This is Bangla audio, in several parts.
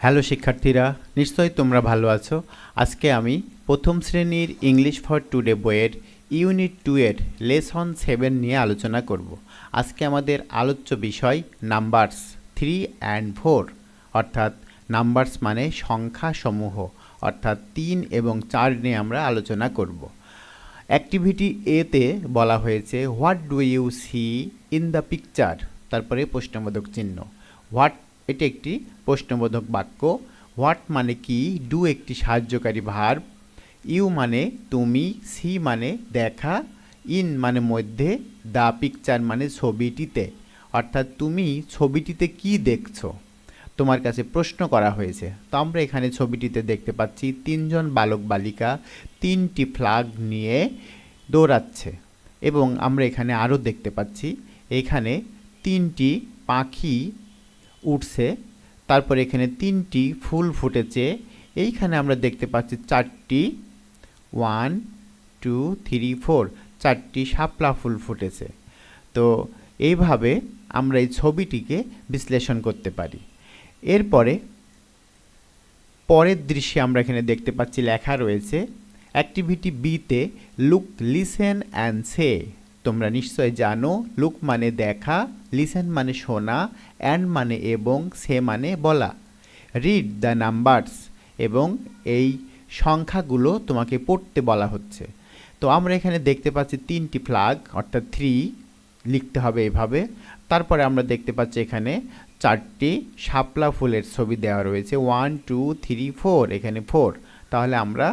হ্যালো শিক্ষার্থীরা, নিশ্চয়ই তোমরা ভালো আছো। আজকে আমি প্রথম শ্রেণীর ইংলিশ ফর টুডে বইয়ের ইউনিট 2 এর লেসন 7 নিয়ে আলোচনা করব। আজকে আমাদের আলোচ্য বিষয় নাম্বারস 3 অ্যান্ড 4, অর্থাৎ নাম্বারস মানে সংখ্যা সমূহ, অর্থাৎ 3 এবং 4 নিয়ে আমরা আলোচনা করব। অ্যাক্টিভিটি এতে বলা হয়েছে what do you see in the picture, তারপরে প্রশ্নবোধক চিহ্ন। হোয়াট এটি একটি প্রশ্নবোধক বাক্য। হোয়াট মানে কি, ডু একটি সাহায্যকারী ভার্ব, ইউ মানে তুমি, সি মানে দেখা, ইন মানে মধ্যে, দ্য পিকচার মানে ছবিটিতে, অর্থাৎ তুমি ছবিটিতে কি দেখছো। তোমার কাছে প্রশ্ন করা হয়েছে। তো আমরা এখানে ছবিটিতে দেখতে পাচ্ছি 3 জন বালক বালিকা 3টি ফ্ল্যাগ নিয়ে দৌড়াচ্ছে, এবং আমরা এখানে আরও দেখতে পাচ্ছি এখানে 3টি পাখি উঠছে, তারপর এখানে 3টি ফুল ফুটেছে। এইখানে আমরা দেখতে পাচ্ছি 4টি 1 2 3 4 4টি শাপলা ফুল ফুটেছে। তো এইভাবে আমরা এই ছবিটিকে বিশ্লেষণ করতে পারি। এরপরে পরের দৃশ্যে আমরা এখানে দেখতে পাচ্ছি লেখা রয়েছে অ্যাক্টিভিটি বিতে লুক, লিসেন অ্যান্ড সে। তোমরা নিশ্চয় জানো লুক মানে দেখা, লিসেন মানে শোনা, অ্যান্ড মানে এবং, সে মানে বলা। রিড দ্য নাম্বারস, এবং এই সংখ্যাগুলো তোমাকে পড়তে বলা হচ্ছে। তো আমরা এখানে দেখতে পাচ্ছি 3টি ফ্ল্যাগ, অর্থাৎ 3 লিখতে হবে এভাবে। তারপরে আমরা দেখতে পাচ্ছি এখানে 4টি শাপলা ফুলের ছবি দেওয়া রয়েছে, 1 2 3 4, এখানে 4। তাহলে আমরা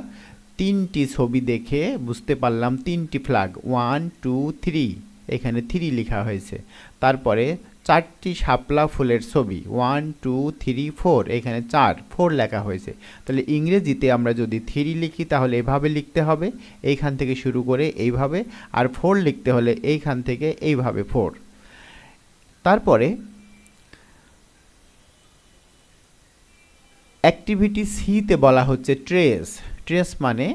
3টি ছবি দেখে বুঝতে পারলাম 3টি ফ্ল্যাগ, 1 2 3, এখানে 3 লেখা হয়েছে। তারপরে 4টি শাপলা ফুলের ছবি, 1 2 3 4, এখানে 4 লেখা হয়েছে। তাহলে ইংরেজিতে আমরা যদি 3 লিখি তাহলে এভাবে লিখতে হবে, এইখান থেকে শুরু করে এইভাবে, আর 4 লিখতে হলে এইখান থেকে এইভাবে 4। তারপরে অ্যাক্টিভিটি সিতে বলা হচ্ছে ট্রেস। ট্রেস মানে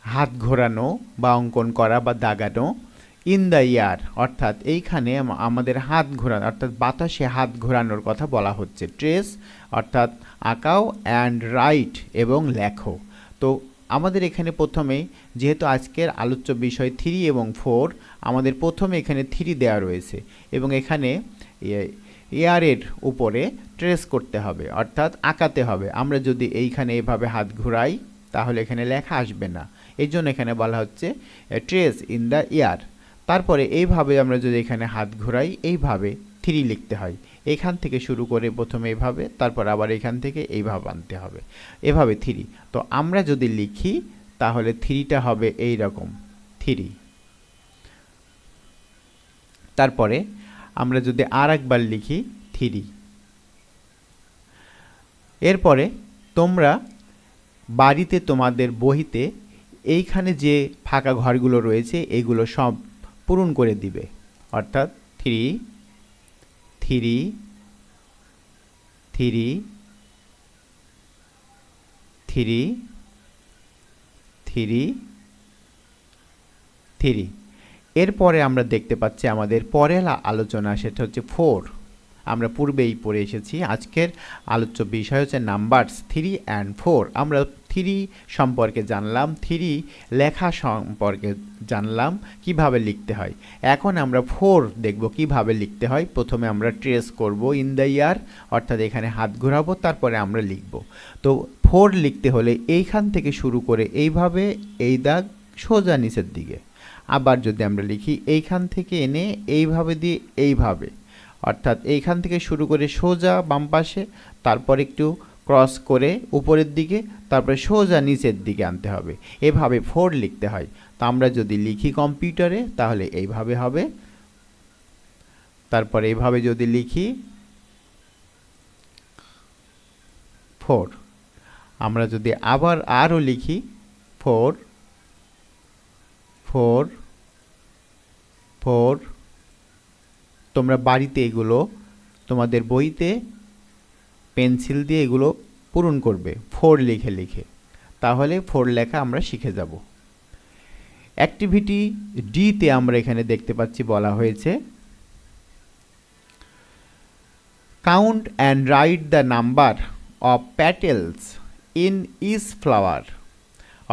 হাত ঘোরানো বা অঙ্কন করা বা দাগানো। ইন দ্য ইয়ার, অর্থাৎ এইখানে আমাদের হাত ঘোরানো, অর্থাৎ বাতাসে হাত ঘোরানোর কথা বলা হচ্ছে। ট্রেস অর্থাৎ আঁকাও, অ্যান্ড রাইট এবং লেখো। তো আমাদের এখানে প্রথমে, যেহেতু আজকের আলোচ্য বিষয় 3 এবং 4, আমাদের প্রথমে এখানে 3 দেওয়া রয়েছে, এবং এখানে এয়ারের উপরে ট্রেস করতে হবে, অর্থাৎ আঁকাতে হবে। আমরা যদি এইখানে এভাবে হাত ঘুরাই তাহলে এখানে লেখা আসবে না, এই জন্য এখানে বলা হচ্ছে ট্রেস ইন দ্য এয়ার। তারপরে এইভাবে আমরা যদি এখানে হাত ঘুরাই এইভাবে 3 লিখতে হয়। এখান থেকে শুরু করে প্রথমে এইভাবে, তারপর আবার এখান থেকে এইভাবে আনতে হবে, এভাবে 3। তো আমরা যদি লিখি তাহলে 3টা হবে এই রকম 3। তারপরে আমরা যদি আর একবার লিখি 3। এরপরে তোমরা বাড়িতে তোমাদের বইতে এইখানে যে ফাঁকা ঘরগুলো রয়েছে এগুলো সব পূরণ করে দিবে, অর্থাৎ 3 3 3 3 3 3। এরপরে আমরা দেখতে পাচ্ছি আমাদের পরের আলোচনা, সেটা হচ্ছে 4। আমরা পূর্বেই পড়ে এসেছি। আজকের আলোচ্য বিষয় হচ্ছে নাম্বারস 3 অ্যান্ড 4। আমরা 3 সম্পর্কে জানলাম, 3 লেখা সম্পর্কে জানলাম কিভাবে লিখতে হয়। এখন আমরা 4 দেখব কিভাবে লিখতে হয়। প্রথমে আমরা ট্রেস করব ইন দ্য ইয়ার, অর্থাৎ এখানে হাত ঘোরাবো, তারপরে আমরা লিখব। তো 4 লিখতে হলে এইখান থেকে শুরু করে এইভাবে এই দাগ সোজা নিচের দিকে। আবার যদি আমরা লিখি এইখান থেকে এনে এইভাবে দিয়ে এইভাবে, অর্থাৎ এইখান থেকে শুরু করে সোজা বাম পাশে, তারপর একটু ক্রস করে উপরের দিকে, তারপরে সোজা নিচের দিকে আনতে হবে। এভাবে 4 লিখতে হয়। তো আমরা যদি লিখি কম্পিউটারে তাহলে এইভাবে হবে। তারপরে এইভাবে যদি লিখি 4, আমরা যদি আবার আরও লিখি 4 4 4, তোমরা বাড়িতে এগুলো তোমাদের বইতে পেন্সিল দিয়ে এগুলো পূরণ করবে 4 লিখে লিখে, তাহলে 4 লেখা আমরা শিখে যাব। অ্যাক্টিভিটি ডিতে আমরা এখানে দেখতে পাচ্ছি বলা হয়েছে count and write the number of petals in each flower,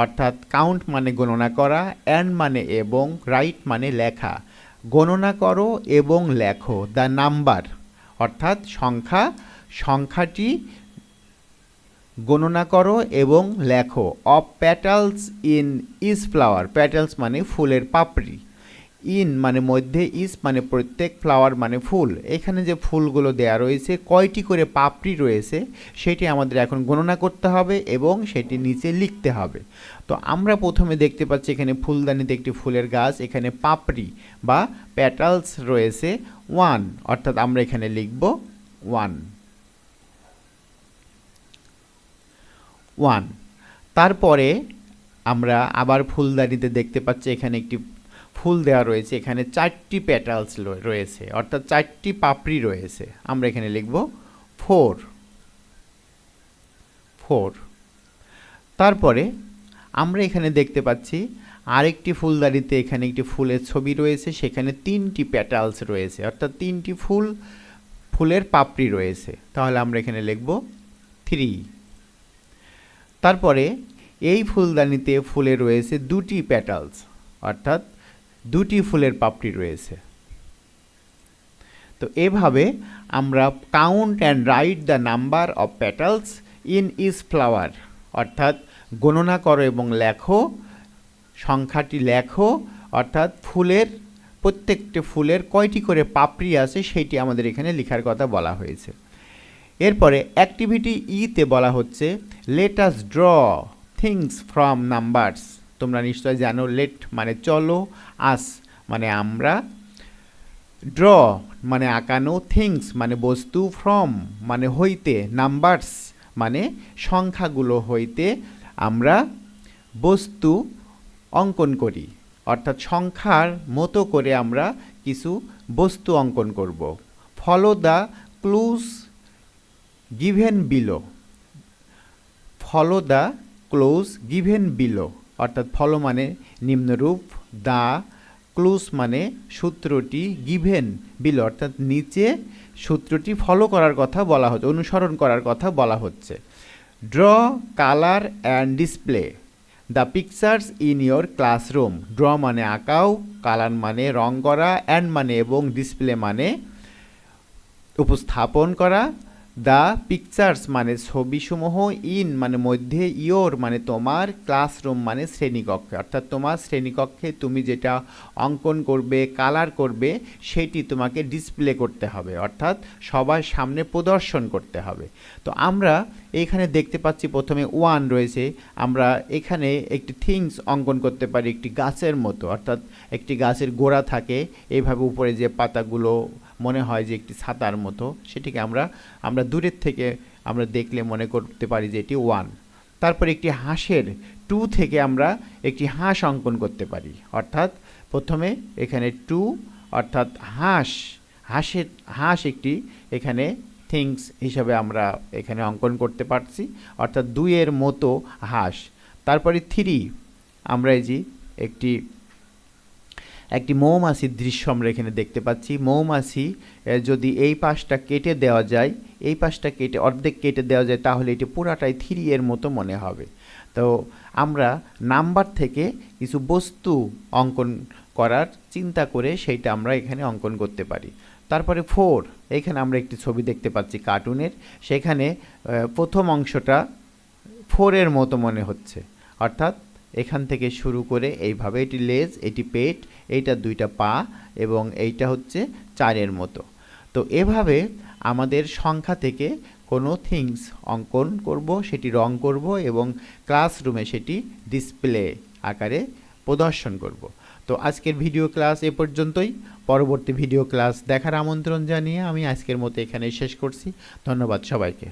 অর্থাৎ কাউন্ট মানে গণনা করা, অ্যান্ড মানে এবং, রাইট মানে লেখা। গণনা করো এবং লেখো দ্য নাম্বার, অর্থাৎ সংখ্যাটি গণনা করো এবং লেখো। Of petals in each flower, প্যাটালস মানে ফুলের পাপড়ি, ইন মানে মধ্যে, ইস মানে প্রত্যেক, ফ্লাওয়ার মানে ফুল। এখানে যে ফুলগুলো দেয়া রয়েছে কয়টি করে পাপড়ি রয়েছে সেটি আমাদের এখন গণনা করতে হবে এবং সেটি নিচে লিখতে হবে। তো আমরা প্রথমে দেখতে পাচ্ছি এখানে ফুলদানিতে একটি ফুলের গাছ, এখানে পাপড়ি বা প্যাটালস রয়েছে 1, অর্থাৎ আমরা এখানে লিখব 1। তারপরে আমরা আবার ফুলদানিতে দেখতে পাচ্ছি এখানে একটি ফুল দেওয়া রয়েছে, এখানে 4টি প্যাটালস রয়েছে, অর্থাৎ 4টি পাপড়ি রয়েছে। আমরা এখানে লিখব 4। তারপরে আমরা এখানে দেখতে পাচ্ছি আরেকটি ফুলদানিতে এখানে একটি ফুলের ছবি রয়েছে, সেখানে 3টি প্যাটালস রয়েছে, অর্থাৎ 3টি ফুলের পাপড়ি রয়েছে। তাহলে আমরা এখানে লিখব 3। তারপরে এই ফুলদানিতে ফুলে রয়েছে 2টি প্যাটালস, অর্থাৎ 2টি ফুলের পাপড়ি রয়েছে। তো এভাবে আমরা count and write the number of petals in each flower, অর্থাৎ গণনা করো এবং লেখো, সংখ্যাটি লেখো, অর্থাৎ প্রত্যেকটি ফুলের কয়টি করে পাপড়ি আছে সেইটি আমাদের এখানে লেখার কথা বলা হয়েছে। এরপরে অ্যাক্টিভিটি ইতে বলা হচ্ছে let us draw things from numbers. তোমরা নিশ্চয় জানো লেট মানে চলো, আস মানে আমরা, ড্র মানে আঁকানো, থিংস মানে বস্তু, ফ্রম মানে হইতে, নাম্বারস মানে সংখ্যাগুলো হইতে আমরা বস্তু অঙ্কন করি, অর্থাৎ সংখ্যার মতো করে আমরা কিছু বস্তু অঙ্কন করব। Follow the clues given below, follow the clues given below, অর্থাৎ ফলো মানে নিম্নরূপ, দ্য ক্লুজ মানে সূত্রটি, গিভেন বিলো অর্থাৎ নিচে সূত্রটি ফলো করার কথা বলা হচ্ছে, অনুসরণ করার কথা বলা হচ্ছে। Draw colour and display the pictures in your classroom. Draw মানে আঁকাও, কালার মানে রং করা, অ্যান্ড মানে এবং, ডিসপ্লে মানে উপস্থাপন করা, দ্য পিকচার্স মানে ছবিসমূহ, ইন মানে মধ্যে, ইয়োর মানে তোমার, ক্লাসরুম মানে শ্রেণীকক্ষে, অর্থাৎ তোমার শ্রেণীকক্ষে তুমি যেটা অঙ্কন করবে, কালার করবে সেটি তোমাকে ডিসপ্লে করতে হবে, অর্থাৎ সবার সামনে প্রদর্শন করতে হবে। তো আমরা এখানে দেখতে পাচ্ছি প্রথমে 1 রয়েছে, আমরা এখানে একটি থিংস অঙ্কন করতে পারি একটি গাছের মতো, অর্থাৎ একটি গাছের গোড়া থাকে এইভাবে, উপরে যে পাতাগুলো মনে হয় যে একটি ছাতার মতো, সেটিকে আমরা দূরের থেকে আমরা দেখলে মনে করতে পারি যে এটি 1। তারপর একটি হাঁসের 2 থেকে আমরা একটি হাঁস অঙ্কন করতে পারি, অর্থাৎ প্রথমে এখানে 2, অর্থাৎ হাঁস একটি এখানে থিংস হিসাবে আমরা এখানে অঙ্কন করতে পারছি, অর্থাৎ 2 এর মতো হাঁস। তারপরে 3 আমরা এই যে একটি মৌমাছির দৃশ্য আমরা এখানে দেখতে পাচ্ছি। মৌমাছি যদি এই পাশটা কেটে দেওয়া যায়, এই পাশটা কেটে অর্ধেক কেটে দেওয়া যায়, তাহলে এটি পুরাটাই 3 এর মতো মনে হবে। তো আমরা নাম্বার থেকে কিছু বস্তু অঙ্কন করার চিন্তা করে সেইটা আমরা এখানে অঙ্কন করতে পারি। তারপরে 4, এখানে আমরা একটি ছবি দেখতে পাচ্ছি কার্টুনের, সেখানে প্রথম অংশটা 4 এর মতো মনে হচ্ছে, অর্থাৎ এখান থেকে শুরু করে এইভাবে, এটি লেজ, এটি পেট, এইটা 2টা পা এবং এইটা হচ্ছে 4 এর মতো। তো এভাবে আমাদের সংখ্যা থেকে কোনো থিংস অঙ্কন করব, সেটি রং করব এবং ক্লাসরুমে সেটি ডিসপ্লে আকারে প্রদর্শন করব। তো আজকের ভিডিও ক্লাস এ পর্যন্তই। পরবর্তী ভিডিও ক্লাস দেখার আমন্ত্রণ জানিয়ে আমি আজকের মতো এখানেই শেষ করছি। ধন্যবাদ সবাইকে।